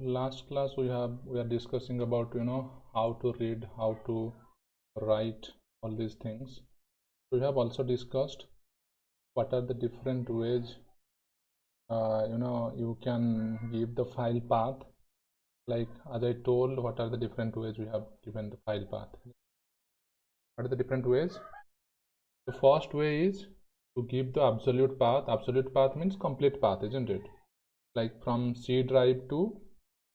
last class we are discussing about how to read, how to write, all these things. We have also discussed what are the different ways you can give the file path. Like as I told, what are the different ways we have given the file path? What are the different ways? The first way is to give the absolute path. Absolute path means complete path, isn't it? Like from C drive to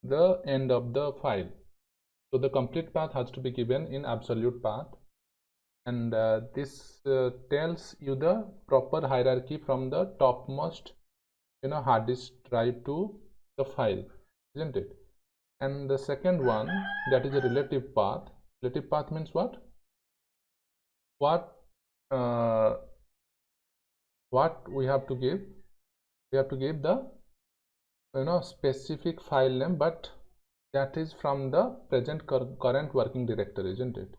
the end of the file. So the complete path has to be given in absolute path, and this tells you the proper hierarchy from the topmost hard disk drive to the file, isn't it? And the second one, that is a relative path. Relative path means what uh, what we have to give? We have to give the specific file name, but that is from the current working directory, isn't it?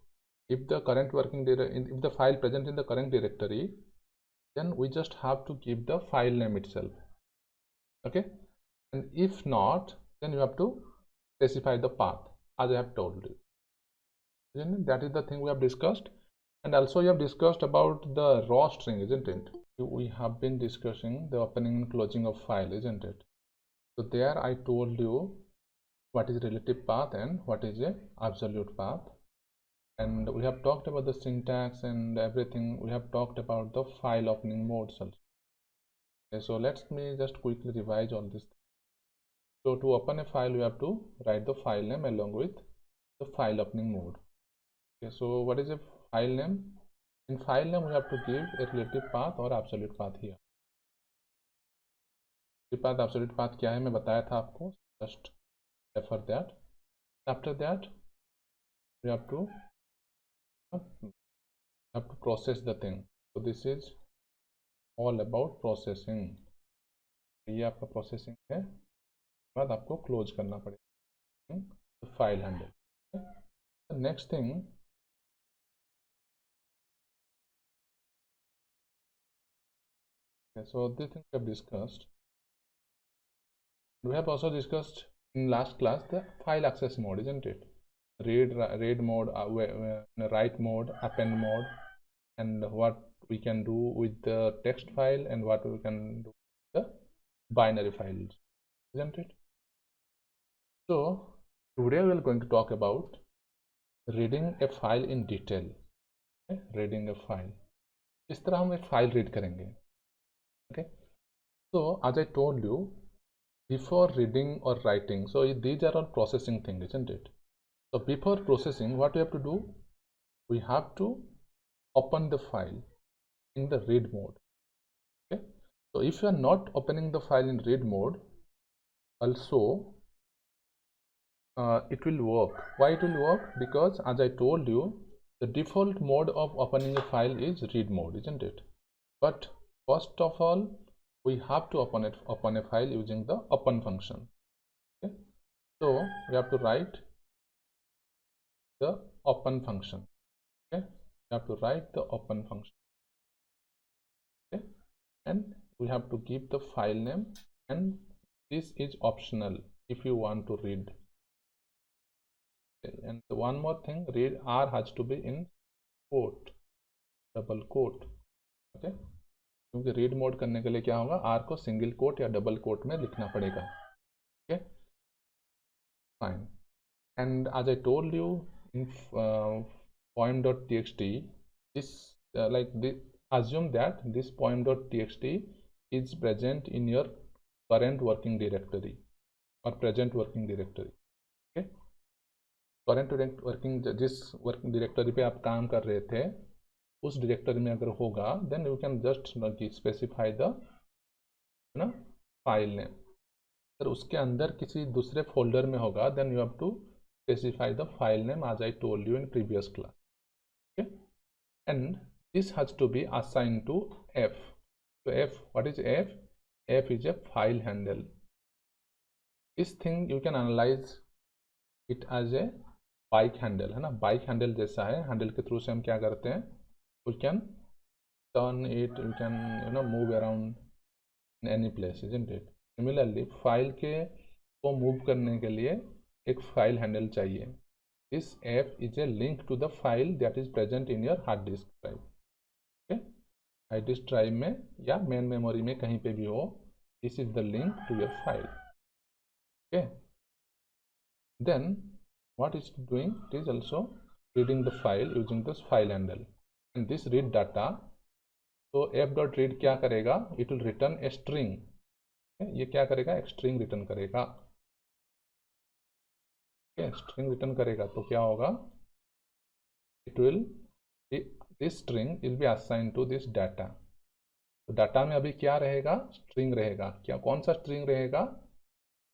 If the if the file present in the current directory, then we just have to give the file name itself. Okay, and if not, then you have to specify the path as I have told you. That is the thing we have discussed. And also you have discussed about the raw string, isn't it? We have been discussing the opening and closing of file, isn't it? So there I told you what is relative path and what is a absolute path, and we have talked about the syntax and everything. We have talked about the file opening modes also. Okay, so let me just quickly revise all this. So to open a file, you have to write the file name along with the file opening mode. Okay, so what is a file name? In file name we have to give a relative path or absolute path here. Path, absolute path क्या है मैं बताया था आपको, just refer that. After that we have to process the thing. So this is all about processing. ये आपका processing है, बाद आपको क्लोज करना पड़ेगा file handle. Next thing, so this thing we have discussed. We have also discussed in last class the file access mode, isn't it? Read mode, write mode, append mode, and what we can do with the text file and what we can do with the binary files, isn't it? So today we are going to talk about reading a file in detail. Okay? Reading a file, इस तरह हम एक file read करेंगे. Okay, so as I told you, before reading or writing, so these are all processing things, isn't it? So before processing, what we have to do, we have to open the file in the read mode. Okay, so if you are not opening the file in read mode, also it will work. Why it will work? Because as I told you, the default mode of opening a file is read mode, isn't it? But first of all, we have to open a file using the open function. Okay, so we have to write the open function. Okay, we have to write the open function. Okay, and we have to give the file name, and this is optional if you want to read. Okay, and one more thing, read R has to be in quote, double quote. Okay, क्योंकि read mode करने के लिए क्या होगा, R को single quote या double quote में लिखना पड़ेगा. Okay, fine. And as I told you in poem.txt, this assume that this poem.txt is present in your current working directory or present working directory. Okay, current working, जिस working directory पे आप काम कर रहे थे उस डायरेक्टरी में अगर होगा, then you can just specify the file name. अगर उसके अंदर किसी दूसरे फोल्डर में होगा, then you have to specify the file name as I told you in previous class. Okay, and this has to be assigned to F. So F, what is F? F is a file handle. This thing you can analyze it as a bike handle, है ना, bike handle जैसा है. Handle के through से हम क्या करते हैं, we can turn it, we can move around in any place, isn't it? Similarly, file के को मूव करने के लिए एक फाइल हैंडल चाहिए. This app is a link to the file that is present in your hard disk drive. Okay, hard disk drive में या main memory में कहीं पे भी हो, this is the link to your file. Okay, then what is doing, it is also reading the file using this file handle and this read data. तो app.read क्या करेगा, it will return a string. ये क्या करेगा, एक string return करेगा. string return करेगा तो क्या होगा, it will this string will be assigned to this data. तो डाटा में अभी क्या रहेगा, string रहेगा. क्या, कौन सा string रहेगा,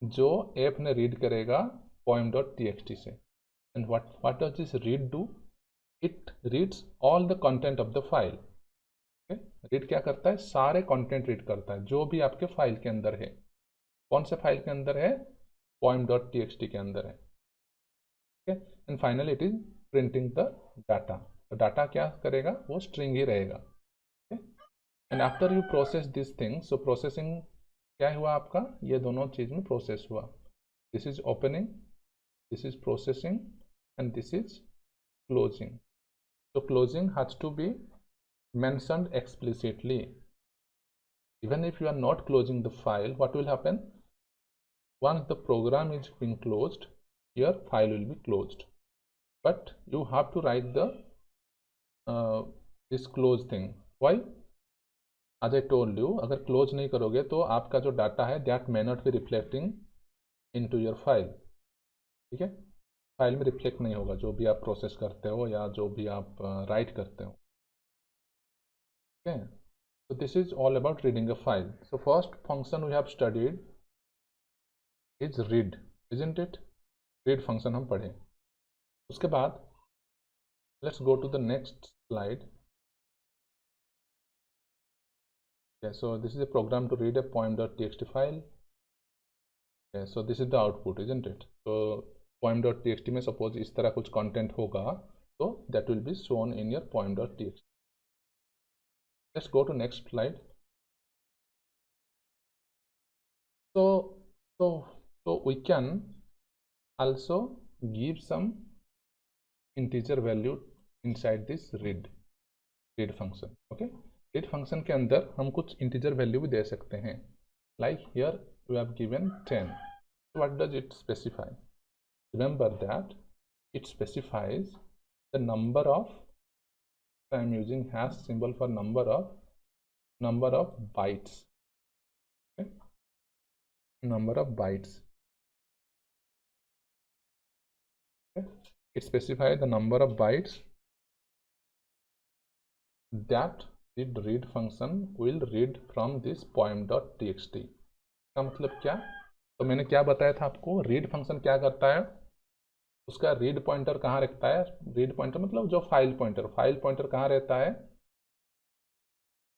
जो ऐप ने रीड करेगा poem.txt से. and what does this read do, it reads all the content of the file. Read क्या करता है, सारे कंटेंट रीड करता है जो भी आपके फाइल के अंदर है. कौन से फाइल के अंदर है, poem.txt के अंदर है. And finally it is printing the data. तो डाटा क्या करेगा, वो स्ट्रिंग ही रहेगा. And after you process this thing, so processing क्या हुआ आपका, ये दोनों चीज में प्रोसेस हुआ. This is opening, this is processing and this is closing. So closing has to be mentioned explicitly. Even if you are not closing the file, what will happen? Once the program is being closed, your file will be closed. But you have to write the this close thing. Why? As I told you, अगर close नहीं करोगे तो आपका जो data है that may not be reflecting into your file. ठीक है, file में रिफ्लेक्ट नहीं होगा जो भी आप प्रोसेस करते हो या जो भी आप राइट करते हो. Okay, so this is all about reading a file. So first function we have studied is read, isn't it? Read function हम पढ़े. उसके बाद let's go to the next slide. Okay, so this is a program to read a poem.txt file. Okay, so this is the output, isn't it? So poem.txt में suppose इस तरह कुछ content होगा तो that will be shown in your poem.txt. Let's go to next slide. So we can also give some integer value inside this read function. Okay, read function के अंदर हम कुछ integer value भी दे सकते हैं. Like here we have given 10. What does it specify? Remember that it specifies the number of, I am using hash symbol for number of bytes. Okay? Number of bytes. Okay? It specifies the number of bytes that the read function will read from this poem.txt. का मतलब क्या, तो मैंने क्या बताया था आपको, read function क्या करता है, उसका रीड पॉइंटर कहाँ रखता है. रीड पॉइंटर मतलब जो फाइल पॉइंटर कहाँ रहता है,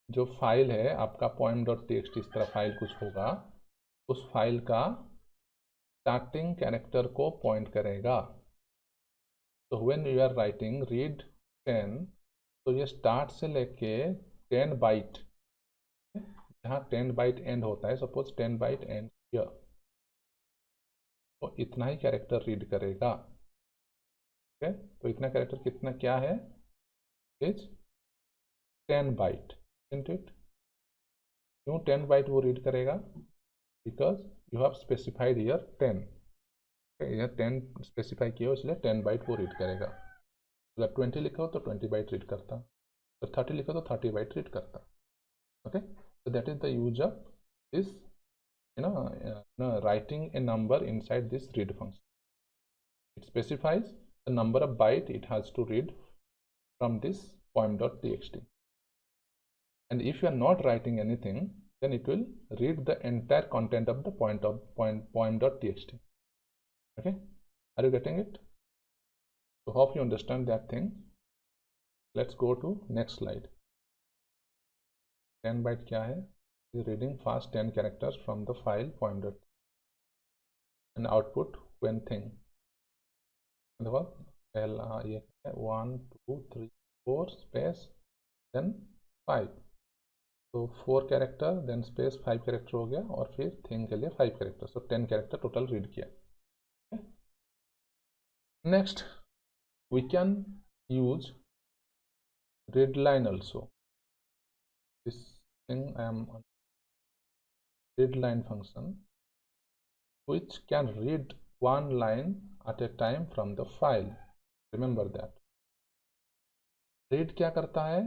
जो फाइल है आपका poem.txt, इस तरह फाइल कुछ होगा, उस फाइल का स्टार्टिंग कैरेक्टर को पॉइंट करेगा. तो when you are writing read 10, तो ये स्टार्ट से लेके 10 बाइट, जहाँ 10 बाइट एंड होता है, सपोज 10 बाइट एंड हियर, तो इतना ही कैरेक्टर रीड करेगा. ओके, तो इतना कैरेक्टर कितना क्या है, इज 10 बाइट, isn't it? क्यों 10 बाइट वो रीड करेगा, because you have specified here 10. यह 10 स्पेसिफाई किया हो, इसलिए 10 बाइट वो रीड करेगा. अगर 20 लिखा हो तो 20 बाइट रीड करता, तो 30 लिखा तो 30 बाइट रीड करता. Okay, so that is the use of this, writing a number inside this read function. It specifies the number of byte it has to read from this poem.txt. And if you are not writing anything, then it will read the entire content of the poem.txt. Okay, are you getting it? So hope you understand that thing. Let's go to next slide. 10 byte क्या है, is reading fast 10 characters from the file poem.txt and output when thing. देखो पहला ये है 1 2 3 4 space then 5. तो 4 character then space 5 character हो गया और फिर थिंग के लिए 5 character, so 10 character total read किया. Next we can use read line also. This thing I am on read line function which can read one line at a time from the file. Remember that. read क्या करता है?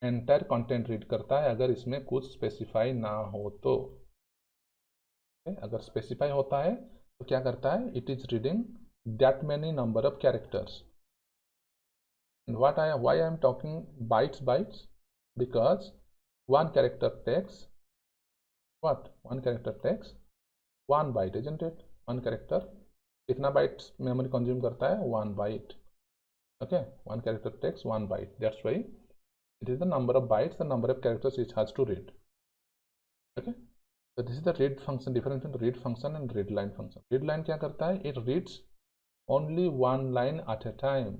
Entire content read करता है अगर इसमें कुछ specify ना हो तो. अगर स्पेसिफाई होता है तो क्या करता है? It is reading that many number of characters. And why I am talking bytes? Because one character takes what? One character takes 1 byte, isn't it? One character कितना bytes memory consume करता है? 1 byte. Okay, one character takes 1 byte. That's why it is the number of bytes, the number of characters it has to read. Okay, so this is the read function. Difference between read function and read line function. Read line क्या करता है? It reads only one line at a time.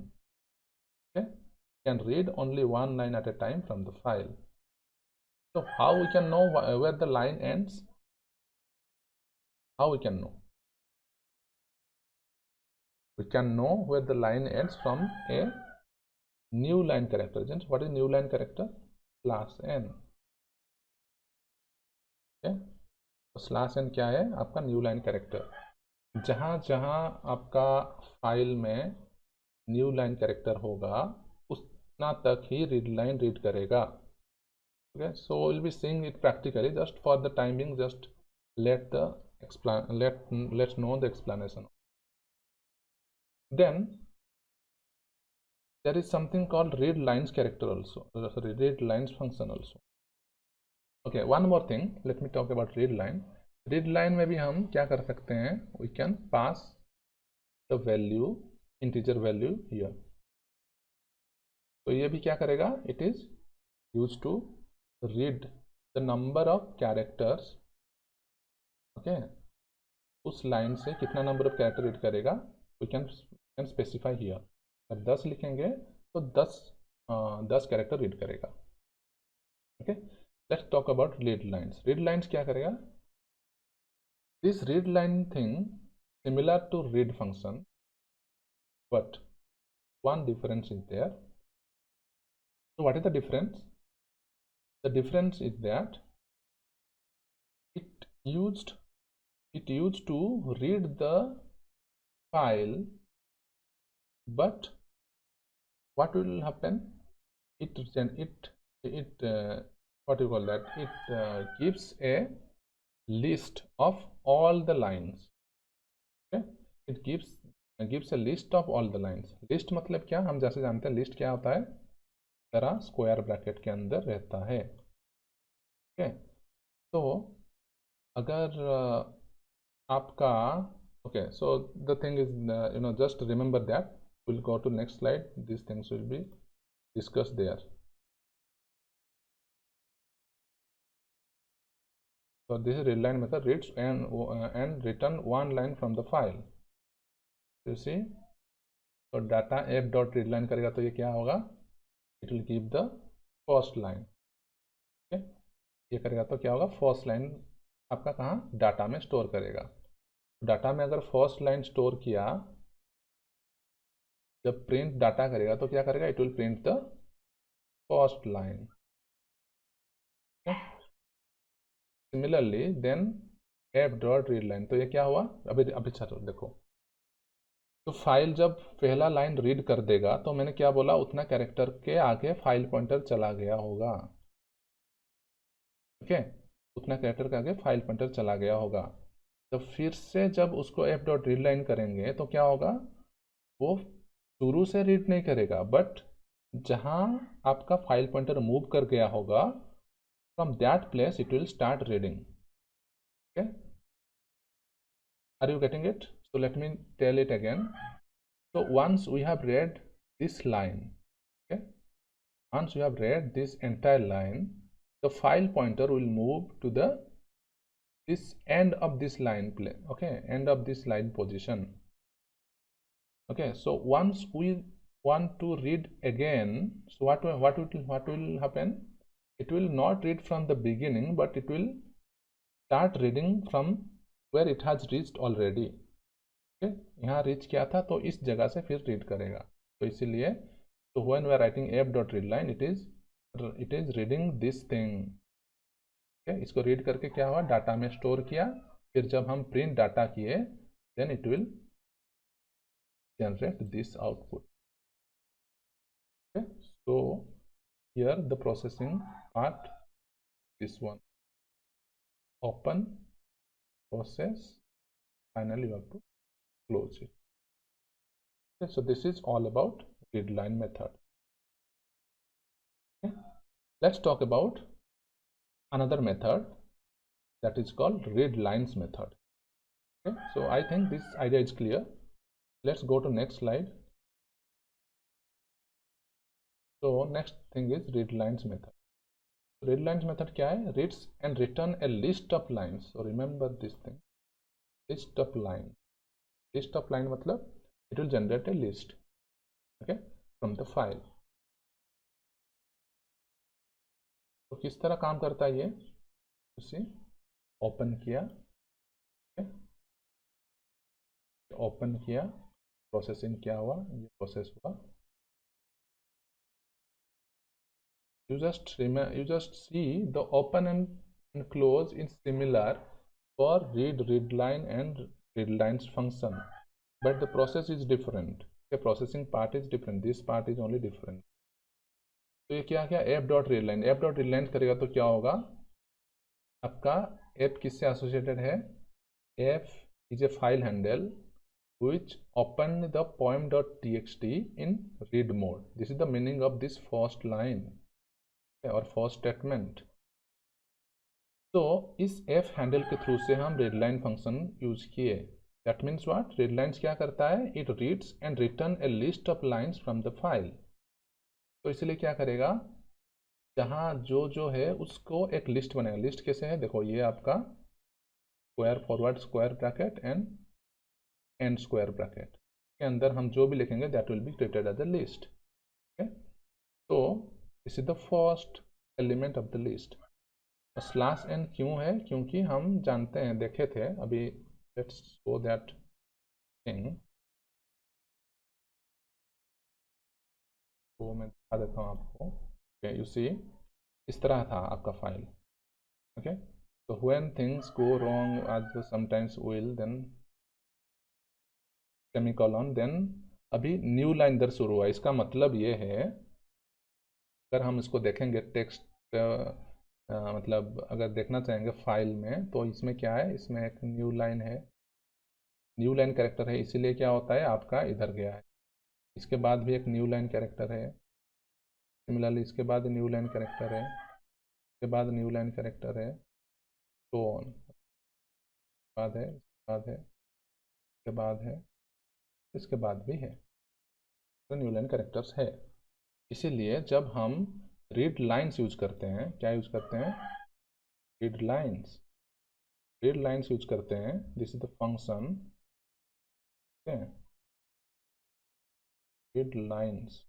Okay, can read only one line at a time from the file. So how we can know where the line ends? How we can know? We can know where the line ends from a new line character. What is new line character? Slash n. Okay, तो slash n क्या है? आपका new line character. जहाँ जहाँ आपका file में new line character होगा उतना तक ही रीड लाइन रीड करेगा. Okay, so we'll be seeing it practically. Just for the time being, just let's know the explanation. Then there is something called read lines character also. Sorry, read lines function also. Okay, one more thing. Let me talk about read line. Read line में भी हम क्या कर सकते हैं? We can pass the value, integer value here. तो ये भी क्या करेगा? It is used to read the number of characters. Okay, उस लाइन से कितना नंबर ऑफ कैरेक्टर रीड करेगा? We can specify here. अगर 10 लिखेंगे तो 10 कैरेक्टर रीड करेगा. Okay, let's talk about read lines. Read lines क्या करेगा? This read line thing similar to read function, but one difference is there. So what is the difference? The difference is that it used to read the file, but what will happen? It what do you call that? It gives a list of all the lines. Okay, it gives a list of all the lines. List मतलब क्या? हम जैसे जानते हैं list क्या होता है? तरह स्क्वायर ब्रैकेट के अंदर रहता है. ओके, तो अगर आपका okay, so the thing is just remember that. We'll go to next slide. These things will be discussed there. So this is read line method, reads and return one line from the file. You see, so data f dot read line करेगा तो ये क्या होगा? It will give the first line. Okay, ये करेगा तो क्या होगा? फर्स्ट लाइन आपका कहाँ? डाटा में स्टोर करेगा. डाटा में अगर फर्स्ट लाइन स्टोर किया, जब प्रिंट डाटा करेगा तो क्या करेगा? It will print the first line. Similarly then F dot read line, तो ये क्या हुआ? अभी चलो देखो, तो फाइल जब पहला लाइन रीड कर देगा तो मैंने क्या बोला? उतना कैरेक्टर के आगे फाइल पॉइंटर चला गया होगा. ओके, उतना कैरेक्टर के आगे फाइल पॉइंटर चला गया होगा. तो फिर से जब उसको एफ डॉट रीड लाइन करेंगे तो क्या होगा? वो शुरू से रीड नहीं करेगा, बट जहां आपका फाइल पॉइंटर मूव कर गया होगा, from that place it will start reading. Okay, are you getting it? So let me tell it again. So once we have read this line, okay, once we have read this entire line, the file pointer will move to this end of this line play. Okay, end of this line position. Okay, so once we want to read again, so what will happen? it will not read from the beginning but it will start reading from where it has reached already. okay? यहाँ reach किया था तो इस जगह से फिर read करेगा, तो इसीलिए तो when we are writing f.readline it is reading this thing. okay? इसको रीड करके क्या हुआ, डाटा में स्टोर किया, फिर जब हम प्रिंट डाटा किए then it will generate this output. okay? So here the processing part, this one, open, process, finally you have to close it. okay? So this is all about readline method. okay? Let's talk about another method that is called readlines method. okay? So I think this idea is clear. Let's go to next slide. So next thing is readlines method. readlines method क्या है, reads and return a list of lines. So remember this thing, list of line. list of line मतलब it will generate a list, okay, from the file. तो किस तरह काम करता है ये, उसे ओपन किया, ओपन किया, प्रोसेसिंग क्या हुआ, ये प्रोसेस हुआ. You just see the open and close is similar for readline and readlines function, but the process is different. The processing part is different. This part is only different. तो ये क्या क्या f.readline, f.readline करेगा तो क्या होगा, आपका f किससे एसोसिएटेड है, f is a file handle which open the poem.txt in read mode. This is the meaning of this first line और फर्स्ट स्टेटमेंट. तो इस एफ हैंडल के थ्रू से हम readline फंक्शन यूज किए. दैट मीन्स व्हाट, readlines क्या करता है, it reads and return A list of lines from the file. तो इसलिए क्या करेगा, जहाँ जो है उसको एक लिस्ट बनाएगा. लिस्ट कैसे है, देखो ये आपका square forward square bracket and and square bracket के अंदर हम जो भी लिखेंगे that will be treated as a list. तो this is the first element of the list. Slash n क्यों है, क्योंकि हम जानते हैं, देखे थे अभी, लेट्स शो दैट थिंग. तो मैं दिखा देता हूँ आपको. ओके, यू सी इस तरह था आपका फाइल. ओके, तो व्हेन थिंग्स गो रॉन्ग आज sometimes will, then semicolon, then अभी न्यू लाइन इधर शुरू हुआ. इसका मतलब ये है, अगर हम इसको देखेंगे टेक्स्ट मतलब अगर देखना चाहेंगे फाइल में, तो इसमें क्या है, इसमें एक न्यू लाइन है, न्यू लाइन कैरेक्टर है, इसीलिए क्या होता है आपका इधर गया है. इसके बाद भी एक न्यू लाइन कैरेक्टर है, सिमिलरली इसके बाद न्यू लाइन कैरेक्टर है, इसके बाद न्यू लाइन कैरेक्टर है, तो ऑन, बाद है, इसके बाद है, इसके बाद है, इसके बाद भी है, तो न्यू लाइन कैरेक्टर्स है. इसीलिए जब हम रीड लाइन्स यूज करते हैं, क्या यूज करते हैं, रीड लाइन्स यूज करते हैं. This is the function, read lines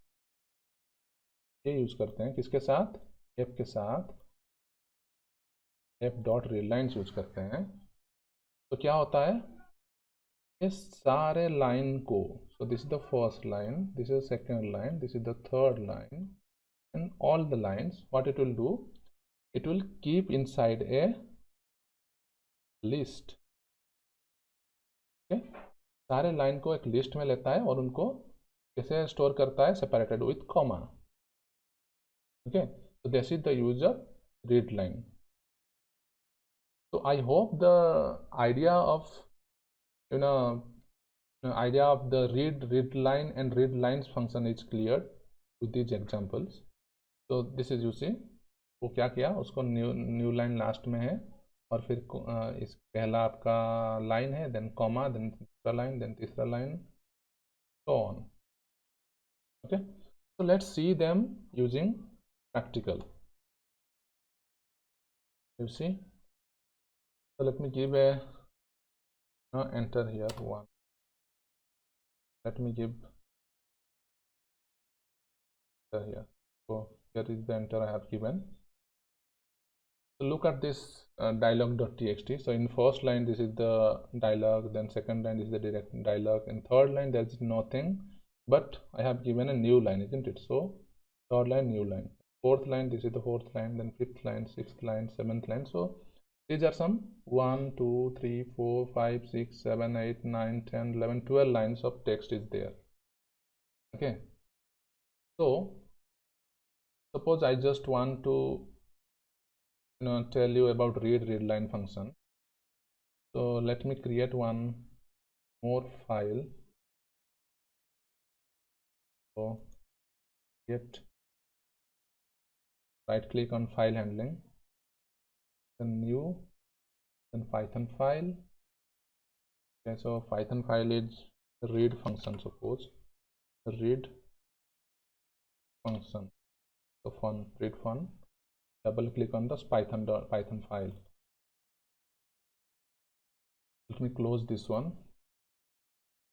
ये यूज करते हैं किसके साथ, एफ के साथ, f.readlines यूज करते हैं. तो क्या होता है, इस सारे लाइन को, so this is the first line, this is second line, this is the third line, and all the lines, what it will do, it will keep inside a list. okay? सारे line को एक list में लेता है और उनको कैसे store करता है, separated with comma. Okay, so this is the use of read line. So I hope the idea of idea of the read line and read lines function is clear with these examples. तो this is, you see वो क्या किया, उसको new line last में है, और फिर इस पहला आपका लाइन है, देन कॉमा, देन दूसरा लाइन, देन तीसरा line, so on. Okay, so let's see them using practical. You see, so let me give a enter here one, let me give enter here. So here is the enter I have given. So look at this dialog.txt. So in first line this is the dialog, then second line is the direct dialog, in third line there is nothing, but I have given a new line, isn't it? So third line, new line, fourth line, this is the fourth line, then fifth line, sixth line, seventh line. So these are some 1 2 3 4 5 6 7 8 9 10 11 12 lines of text is there. Okay, so suppose I just want to tell you about readline function. So let me create one more file. So get, right click on file handling, then new, then Python file. Okay, so Python file is read function. Suppose read function, so read fun, double click on this Python file. Let me close this one.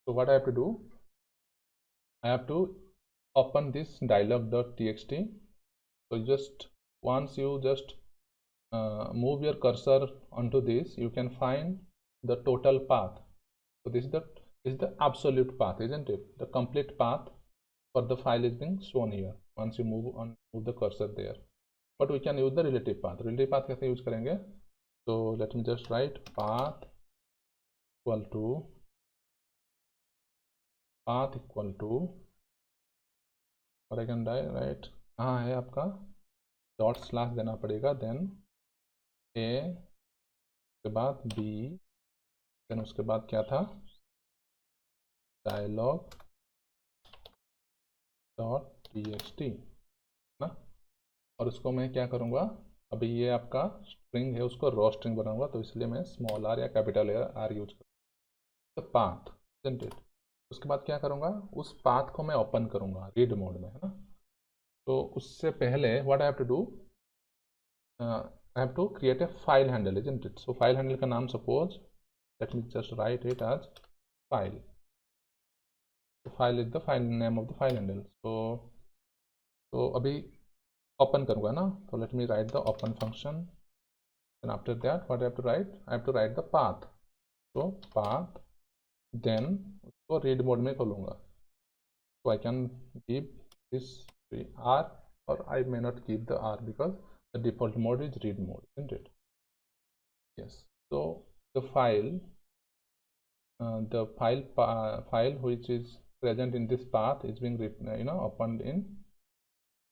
So what I have to do, I have to open this dialog.txt. So just once you just move your cursor onto this, you can find the total path. So this is the absolute path, isn't it? The complete path for the file is being shown here once you move the cursor there. But we can use the relative path. Relative path कैसे use करेंगे? So let me just write path equal to और I can write कहाँ है आपका dot slash देना पड़ेगा, then a के बाद b, देन उसके बाद क्या था dialog डॉट txt ना, और उसको मैं क्या करूँगा, अभी ये आपका स्ट्रिंग है उसको रॉ स्ट्रिंग बनाऊंगा, तो इसलिए मैं स्मॉल r या कैपिटल R यूज करूँगा। तो पाथ isn't it? उसके बाद क्या करूँगा, उस पाथ को मैं ओपन करूँगा रीड मोड में, है ना। तो उससे पहले what I have to do, I have to create a file handle, isn't it? So file handle का नाम suppose let me just write it as file. So file is the file name of the file handle. So अभी open करूँगा ना, so let me write the open function. And after that what I have to write, I have to write the path. So path, then उसको read mode में खोलूँगा. So I can give this R, or I may not give the R because the default mode is read mode, isn't it? Yes. So the file file which is present in this path is being opened in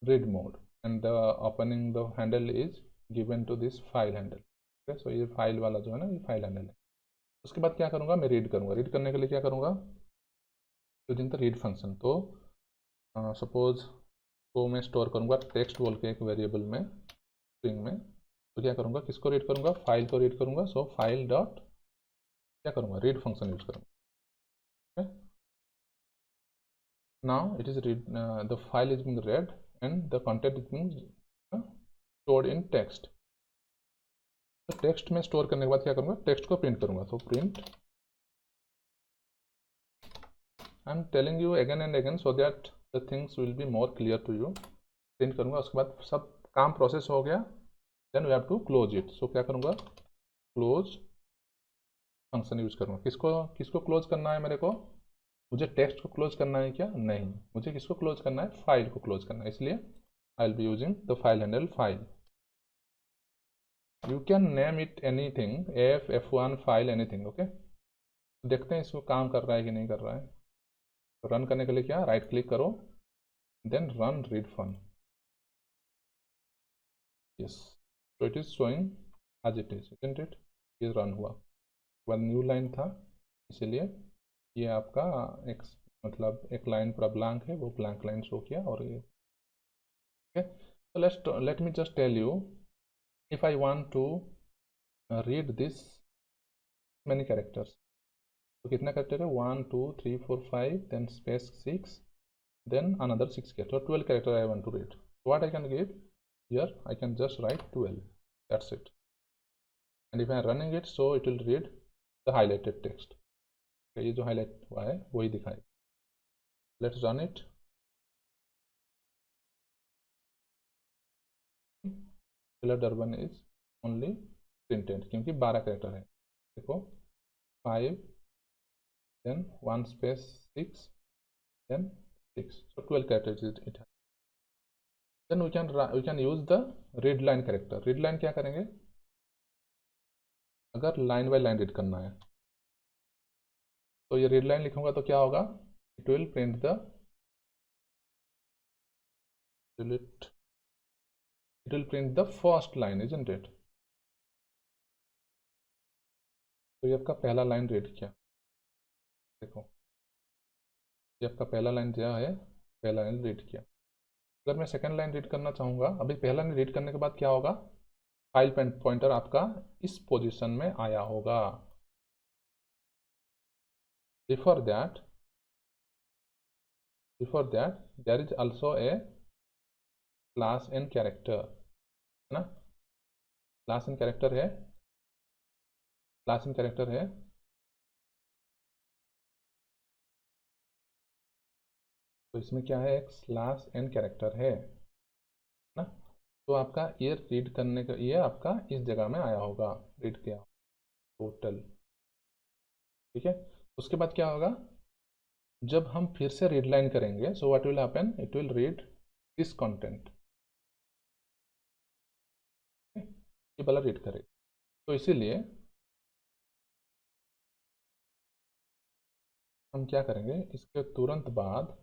read mode, and the opening the handle is given to this file handle. Okay, so ये file वाला जो है ना, ये file handle है। उसके बाद क्या करूँगा, मैं रीड करूँगा। रीड करने के लिए क्या करूँगा, यूजिंग द रीड फंक्शन। तो सपोज को मैं स्टोर करूँगा टेक्स्ट बोल के एक वेरिएबल में, स्ट्रिंग में। तो क्या करूँगा, किसको रीड करूँगा, फाइल को रीड करूँगा। सो फाइल डॉट क्या करूँगा, रीड फंक्शन यूज करूँगा। Now it is read, the file is being read and the content is being stored in text. तो टेक्स्ट में स्टोर करने के बाद क्या करूँगा, टेक्स्ट को प्रिंट करूँगा। तो print, I am telling you again and again so that the things will be more clear to you. Print करूँगा, उसके बाद सब काम प्रोसेस हो गया, then we have to close it. So क्या करूँगा, क्लोज फंक्शन यूज करूँगा। किसको क्लोज करना है मेरे को, मुझे टेक्स्ट को क्लोज करना है क्या, नहीं, मुझे किसको क्लोज करना है, फाइल को क्लोज करना है। इसलिए I will be using the file handle file. You can name it anything, f1 file anything. Okay, देखते हैं इसको काम कर रहा है कि नहीं कर रहा है। तो रन करने के लिए क्या, राइट क्लिक करो, then run read fun. Yes, so it is showing as it is, isn't it? ये रन हुआ, वह न्यू लाइन था, इसलिए ये आपका एक मतलब एक लाइन पूरा ब्लैंक है, वो ब्लैंक लाइन शो किया। और ये okay, so let me just tell you, if I want to read this many characters, तो कितना कैरेक्टर है, 1 2 3 4 5, then space 6, then another 6 character, so 12 character I want to read. So what I can give here, I can just write 12, that's it. And if I am running it, so it will read the highlighted text. Okay, ये जो highlight हुआ है वही दिखाएगा। Let's run it. Durban is only printed, क्योंकि 12 character है। देखो 5 then 1 space 6 then 6, so 12 characters it has. Then we can use the read line character. read line क्या करेंगे, अगर लाइन बाय लाइन रीड करना है तो ये रीड लाइन लिखूंगा तो क्या होगा, it will print the it will print the first line, isn't it? तो ये आपका पहला लाइन रीड किया, देखो ये आपका पहला लाइन जो है, पहला लाइन रीड किया। अगर मैं सेकंड लाइन रीड करना चाहूँगा, अभी पहला लाइन रीड करने के बाद क्या होगा, फाइल पॉइंटर आपका इस पोजीशन में आया होगा। Before that there is also a class N character, है ना, क्लास एन कैरेक्टर है, क्लास एन कैरेक्टर है। तो इसमें क्या है, एक स्लैश एन कैरेक्टर है ना। तो आपका ये रीड करने का, ये आपका इस जगह में आया होगा, रीड किया टोटल, ठीक है। उसके बाद क्या होगा, जब हम फिर से रीड लाइन करेंगे, so what will happen, it will read this content, ये वाला रीड करेगा। तो इसीलिए हम क्या करेंगे, इसके तुरंत बाद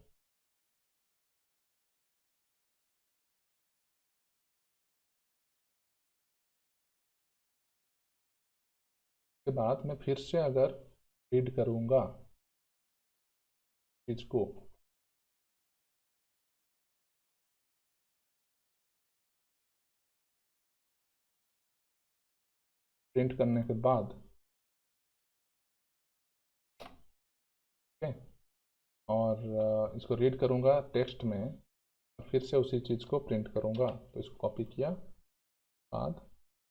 मैं फिर से अगर रीड करूंगा चीज को, प्रिंट करने के बाद, ठीक है, और इसको रीड करूंगा टेक्स्ट में, फिर से उसी चीज़ को प्रिंट करूंगा। तो इसको कॉपी किया, बाद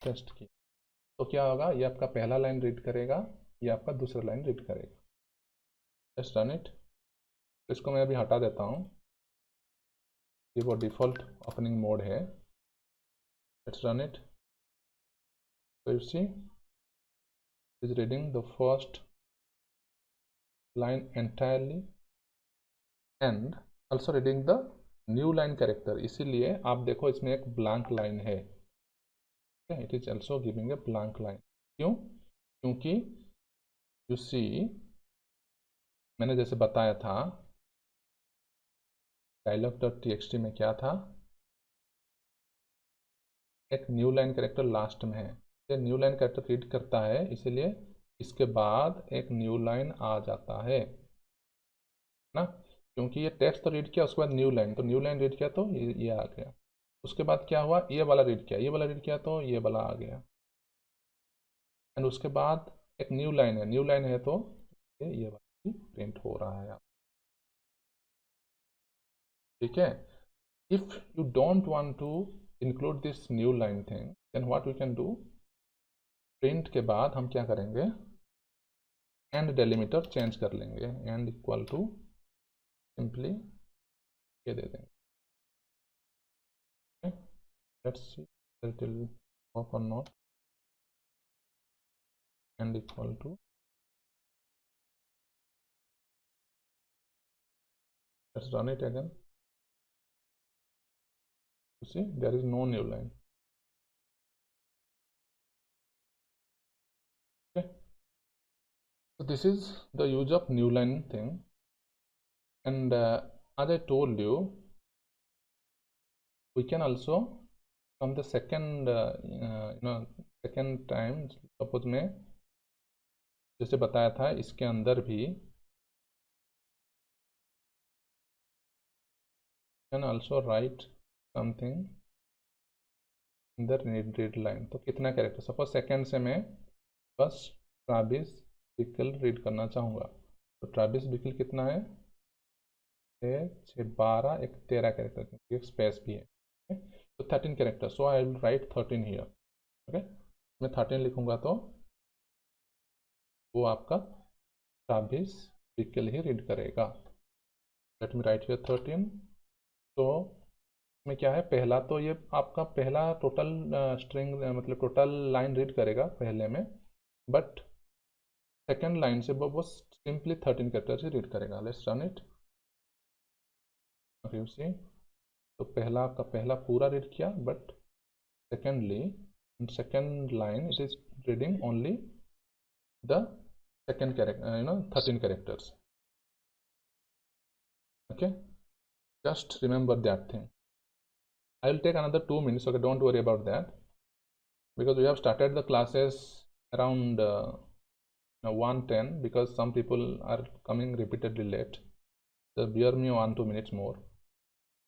पेस्ट किया, तो क्या होगा, ये आपका पहला लाइन रीड करेगा, ये आपका दूसरा लाइन रीड करेगा। Just run it. तो इसको मैं अभी हटा देता हूँ, ये वो डिफ़ॉल्ट ओपनिंग मोड है। Let's run it. तो you see is reading the first line entirely and also reading the new line character, इसीलिए आप देखो इसमें एक ब्लैंक लाइन है, it is also giving a blank line. क्यों, क्योंकि यू सी मैंने जैसे बताया था dialog.txt में क्या था, एक न्यू लाइन कैरेक्टर लास्ट में है, ये न्यू लाइन कैरेक्टर रीड करता है, इसीलिए इसके बाद एक न्यू लाइन आ जाता है ना, क्योंकि ये टेक्स्ट तो रीड किया, उसके बाद न्यू लाइन, तो न्यू लाइन रीड किया तो ये आ गया। उसके बाद क्या हुआ, ये वाला रीड किया, ये वाला रीड किया तो ये वाला आ गया, एंड उसके बाद एक न्यू लाइन है, न्यू लाइन है तो ये वाला प्रिंट हो रहा है, ठीक है। If you don't want to include this new line thing, then what we can do, print के बाद हम क्या करेंगे, एंड डेलिमीटर चेंज कर लेंगे, एंड इक्वल टू सिंपली ये दे देंगे, let's see it will work और not, and equal to, let's run it again, you see there is no new line, okay. So this is the use of new line thing, and as I told you, we can also from the second second time, suppose में जैसे बताया था इसके अंदर भी can also write something in the read line। तो कितना character, suppose second से मैं बस ट्राविस बिकल रीड करना चाहूँगा, तो ट्राविस बिकल कितना है, 6 12 एक 13 कैरेक्टर, क्योंकि एक स्पेस भी है, तो 13 character, so I will write 13 here, okay. मैं 13 लिखूंगा तो वो आपका ट्राविस बिकल ही रीड करेगा। लेट मी राइट हियर 13, तो में क्या है, पहला तो ये आपका पहला टोटल स्ट्रिंग मतलब टोटल लाइन रीड करेगा पहले में, बट सेकेंड लाइन से वो सिंपली 13 कैरेक्टर से रीड करेगा. Let's run it. You see, तो पहला का पहला पूरा रीड किया, but secondly in second line it is reading only the second character, 13 characters. Okay, just remember that thing. I will take another 2 minutes. Okay, don't worry about that, because we have started the classes around 1:10, because some people are coming repeatedly late, so bear me 1-2 minutes more.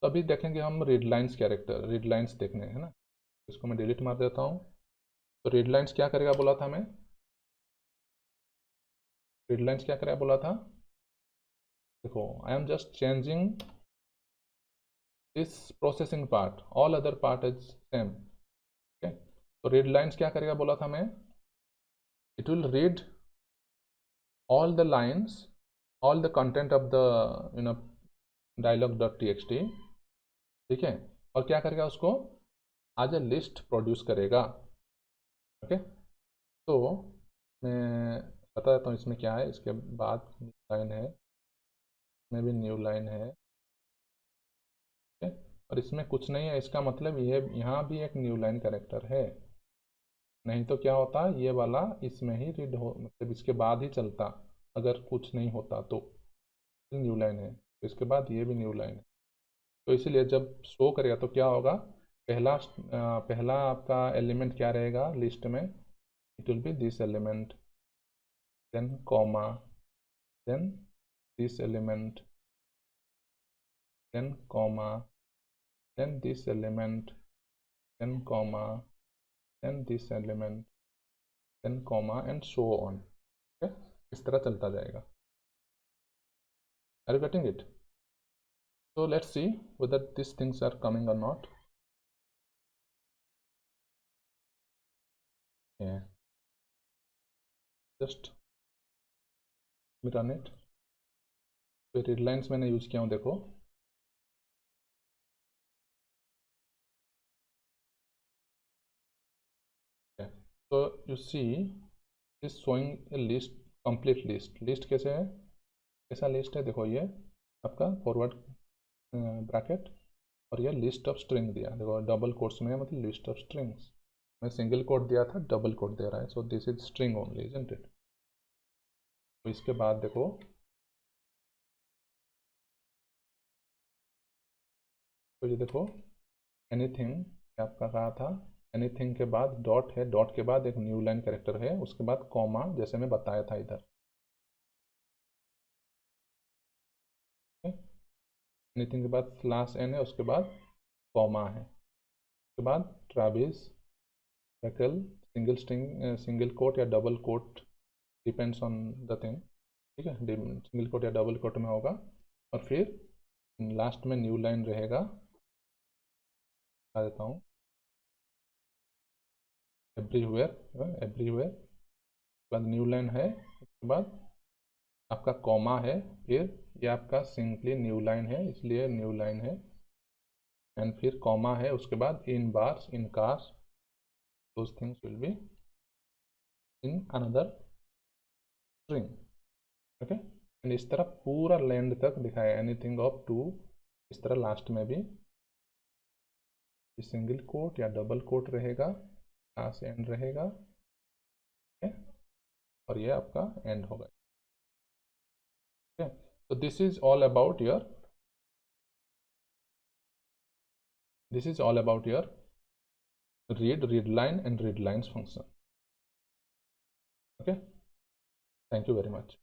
तो अभी देखेंगे हम read lines character, read lines देखने हैं ना. इसको मैं delete मार देता हूँ. तो रीड लाइन्स क्या करेगा बोला था मैं, रीड लाइन्स क्या करेगा बोला था, देखो I am just changing this processing part, all other part is same. Okay, तो रीड लाइन्स क्या करेगा बोला था मैं, it will read all the lines, all the content of the dialog.txt. ठीक है, और क्या करेगा, उसको आज ए लिस्ट प्रोड्यूस करेगा. ओके, तो मैं बता देता हूँ इसमें क्या है. इसके बाद लाइन है, इसमें भी न्यू लाइन है. ओके, और इसमें कुछ नहीं है, इसका मतलब ये यहाँ भी एक न्यू लाइन कैरेक्टर है. नहीं तो क्या होता, ये वाला इसमें ही रीड हो, मतलब इसके बाद ही चलता, अगर कुछ नहीं होता तो. न्यू लाइन है, तो इसके बाद ये भी न्यू लाइन है. तो इसीलिए जब शो करेगा तो क्या होगा, पहला आपका एलिमेंट क्या रहेगा लिस्ट में, it will be this element, then comma, then this element, then comma, then this element, then comma, then this element, then comma, and so on. Okay, इस तरह चलता जाएगा. Are you getting it? So let's see whether these things are coming or not. Yeah, just run it. तो read lines मैंने use किया हूँ, देखो. तो you see is showing a list, complete list. List कैसे है, कैसा लिस्ट है, देखो ये आपका फॉरवर्ड ब्रैकेट, और ये लिस्ट ऑफ स्ट्रिंग दिया, देखो डबल कोट्स में, मतलब लिस्ट ऑफ स्ट्रिंग्स. मैं सिंगल कोट दिया था, डबल कोट दे रहा है. So this is string only, isn't it? तो इसके बाद देखो, तो ये देखो एनीथिंग आपका कहा था, एनीथिंग के बाद डॉट है, डॉट के बाद एक न्यू लाइन कैरेक्टर है, उसके बाद कॉमा, जैसे मैं बताया था इधर. एनीथिंग के बाद स्लैश एन है, उसके बाद कॉमा है, उसके बाद ट्रैविस बैकल, सिंगल स्ट्रिंग, सिंगल कोट या double quote, depends on the thing. ठीक है, सिंगल कोट या डबल कोट में होगा. और फिर लास्ट में न्यू लाइन रहेगा, बता देता हूँ, एवरीवेयर, एवरीवेयर के बाद न्यू लाइन है, उसके बाद आपका कॉमा है, फिर ये आपका सिंपली न्यू लाइन है, इसलिए न्यू लाइन है, एंड फिर कॉमा है, उसके बाद in bars, in cars, those things will be in another string. Okay, and इस तरह पूरा लेंथ तक दिखाया, एनीथिंग ऑफ 2. इस तरह लास्ट में भी सिंगल कोट या डबल कोट रहेगा, यहाँ से एंड रहेगा, और ये आपका एंड होगा. okay, so this is all about your read line and read lines function. Okay, thank you very much.